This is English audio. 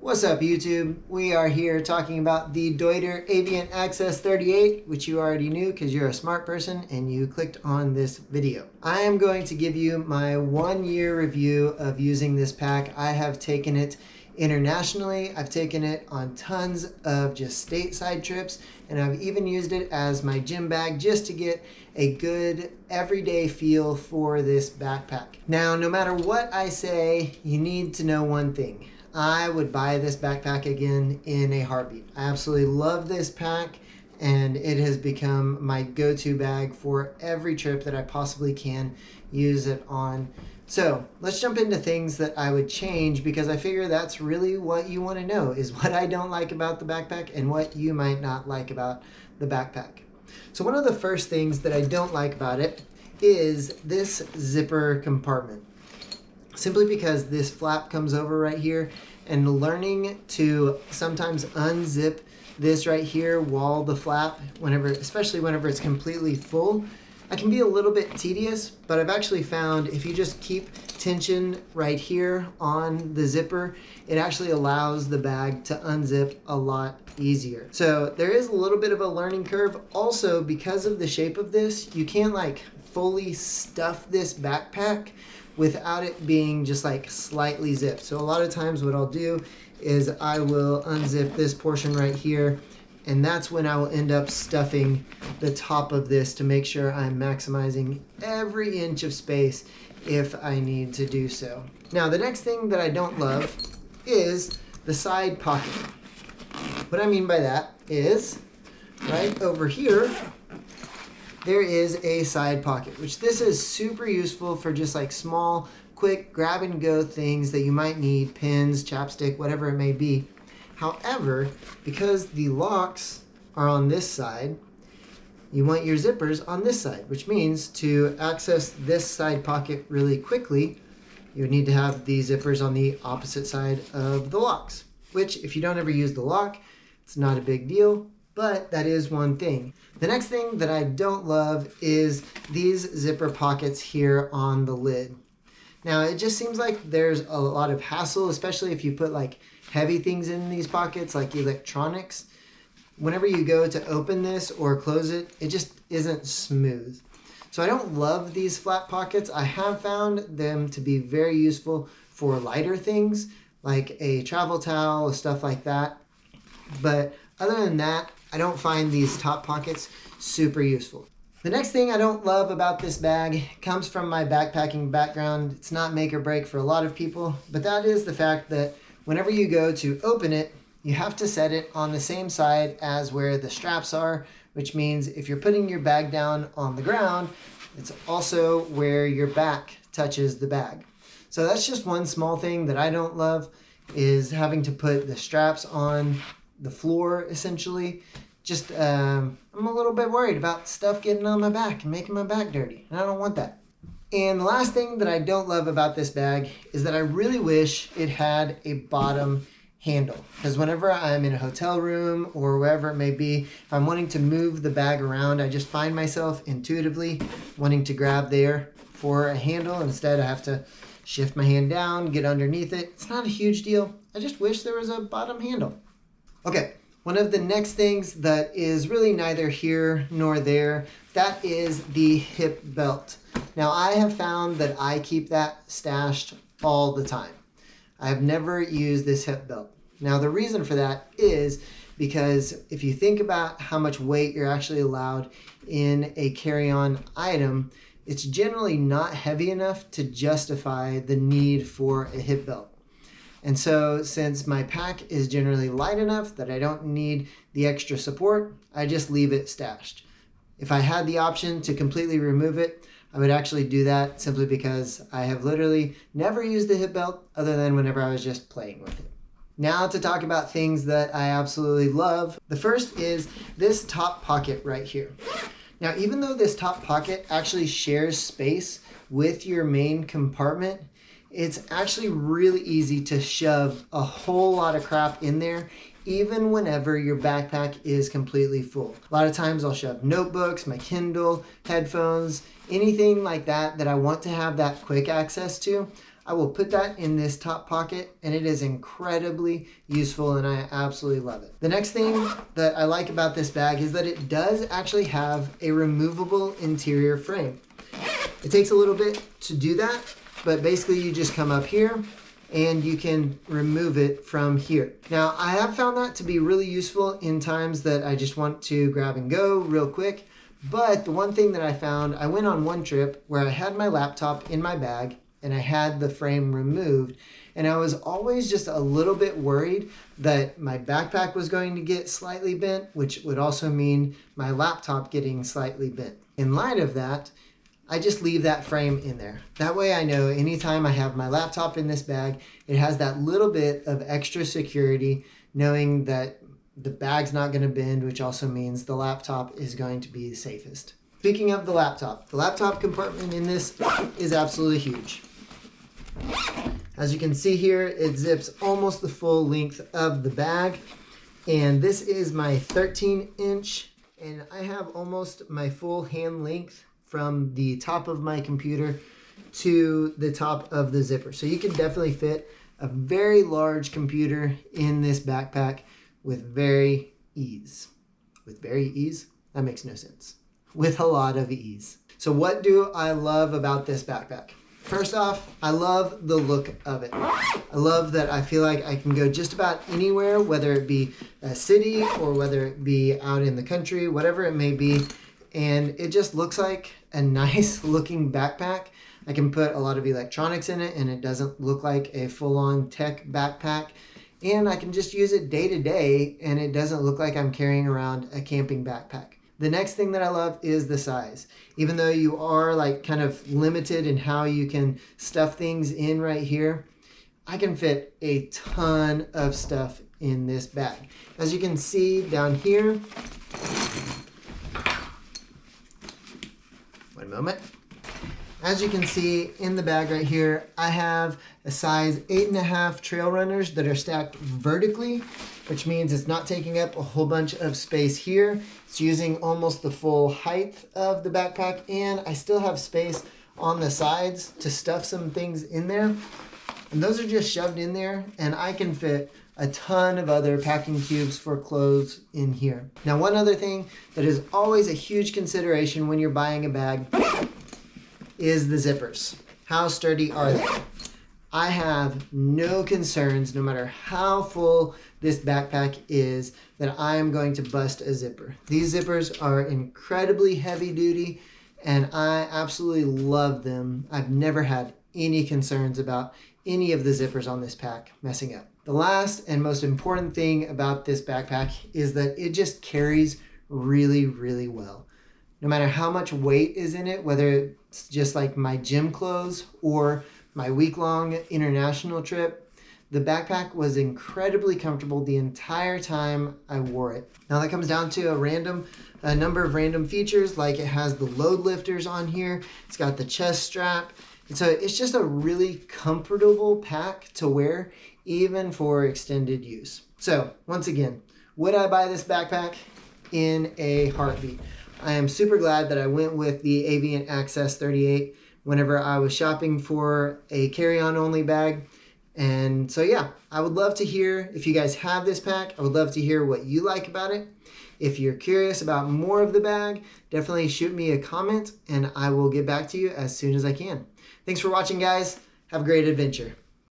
What's up, YouTube? We are here talking about the Deuter Aviant Access 38, which you already knew because you're a smart person and you clicked on this video. I am going to give you my 1-year review of using this pack. I have taken it internationally. I've taken it on tons of just stateside trips, and I've even used it as my gym bag just to get a good everyday feel for this backpack. Now, no matter what I say, you need to know one thing. I would buy this backpack again in a heartbeat. I absolutely love this pack, and it has become my go-to bag for every trip that I possibly can use it on. So let's jump into things that I would change, because I figure that's really what you want to know, is what I don't like about the backpack and what you might not like about the backpack. So one of the first things that I don't like about it is this zipper compartment. Simply because this flap comes over right here, and learning to sometimes unzip this right here while the flap, especially whenever it's completely full, it can be a little bit tedious, but I've actually found if you just keep tension right here on the zipper, it actually allows the bag to unzip a lot easier. So there is a little bit of a learning curve. Also, because of the shape of this, you can't like fully stuff this backpack without it being just like slightly zipped. So a lot of times what I'll do is I will unzip this portion right here, and that's when I will end up stuffing the top of this to make sure I'm maximizing every inch of space if I need to do so. Now, the next thing that I don't love is the side pocket. What I mean by that is right over here, there is a side pocket, which this is super useful for just like small, quick grab and go things that you might need, pens, chapstick, whatever it may be. However, because the locks are on this side, you want your zippers on this side, which means to access this side pocket really quickly, you need to have the zippers on the opposite side of the locks, which if you don't ever use the lock, it's not a big deal. But that is one thing. The next thing that I don't love is these zipper pockets here on the lid. Now, it just seems like there's a lot of hassle, especially if you put like heavy things in these pockets, like electronics. Whenever you go to open this or close it, it just isn't smooth. So I don't love these flat pockets. I have found them to be very useful for lighter things, like a travel towel, stuff like that. But other than that, I don't find these top pockets super useful. The next thing I don't love about this bag comes from my backpacking background. It's not make or break for a lot of people, but that is the fact that whenever you go to open it, you have to set it on the same side as where the straps are, which means if you're putting your bag down on the ground, it's also where your back touches the bag. So that's just one small thing that I don't love, is having to put the straps on the floor, essentially. Just I'm a little bit worried about stuff getting on my back and making my back dirty, and I don't want that. And the last thing that I don't love about this bag is that I really wish it had a bottom handle, because whenever I'm in a hotel room or wherever it may be, if I'm wanting to move the bag around, I just find myself intuitively wanting to grab there for a handle. Instead, I have to shift my hand down, get underneath it. It's not a huge deal. I just wish there was a bottom handle. Okay, one of the next things that is really neither here nor there, that is the hip belt. Now, I have found that I keep that stashed all the time. I have never used this hip belt. Now, the reason for that is because if you think about how much weight you're actually allowed in a carry-on item, it's generally not heavy enough to justify the need for a hip belt. And so since my pack is generally light enough that I don't need the extra support, I just leave it stashed. If I had the option to completely remove it, I would actually do that, simply because I have literally never used the hip belt other than whenever I was just playing with it. Now to talk about things that I absolutely love. The first is this top pocket right here. Now, even though this top pocket actually shares space with your main compartment, it's actually really easy to shove a whole lot of crap in there, even whenever your backpack is completely full. A lot of times I'll shove notebooks, my Kindle, headphones, anything like that that I want to have that quick access to. I will put that in this top pocket, and it is incredibly useful, and I absolutely love it. The next thing that I like about this bag is that it does actually have a removable interior frame. It takes a little bit to do that, but basically you just come up here and you can remove it from here. Now, I have found that to be really useful in times that I just want to grab and go real quick. But the one thing that I found, I went on one trip where I had my laptop in my bag and I had the frame removed, and I was always just a little bit worried that my backpack was going to get slightly bent, which would also mean my laptop getting slightly bent. In light of that, I just leave that frame in there. That way I know anytime I have my laptop in this bag, it has that little bit of extra security, knowing that the bag's not going to bend, which also means the laptop is going to be the safest. Speaking of the laptop compartment in this is absolutely huge. As you can see here, it zips almost the full length of the bag, and this is my 13-inch, and I have almost my full hand length from the top of my computer to the top of the zipper. So you can definitely fit a very large computer in this backpack with very ease. With very ease? That makes no sense. With a lot of ease. So what do I love about this backpack? First off, I love the look of it. I love that I feel like I can go just about anywhere, whether it be a city or whether it be out in the country, whatever it may be. And it just looks like a nice looking backpack. I can put a lot of electronics in it and it doesn't look like a full-on tech backpack. And I can just use it day to day and it doesn't look like I'm carrying around a camping backpack. The next thing that I love is the size. Even though you are like kind of limited in how you can stuff things in right here, I can fit a ton of stuff in this bag. As you can see down here, one moment. As you can see in the bag right here, I have a size 8.5 trail runners that are stacked vertically, which means it's not taking up a whole bunch of space here. It's using almost the full height of the backpack, and I still have space on the sides to stuff some things in there. And those are just shoved in there, and I can fit a ton of other packing cubes for clothes in here. Now, one other thing that is always a huge consideration when you're buying a bag is the zippers. How sturdy are they? I have no concerns, no matter how full this backpack is, that I am going to bust a zipper. These zippers are incredibly heavy duty, and I absolutely love them. I've never had any concerns about any of the zippers on this pack messing up. The last and most important thing about this backpack is that it just carries really, really well. No matter how much weight is in it, whether it's just like my gym clothes or my week-long international trip, the backpack was incredibly comfortable the entire time I wore it. Now that comes down to a number of random features, like it has the load lifters on here, it's got the chest strap, and so it's just a really comfortable pack to wear, even for extended use. So once again, would I buy this backpack? In a heartbeat. I am super glad that I went with the Aviant Access 38 whenever I was shopping for a carry-on only bag. And so yeah, I would love to hear if you guys have this pack. I would love to hear what you like about it. If you're curious about more of the bag, definitely shoot me a comment and I will get back to you as soon as I can. Thanks for watching, guys. Have a great adventure.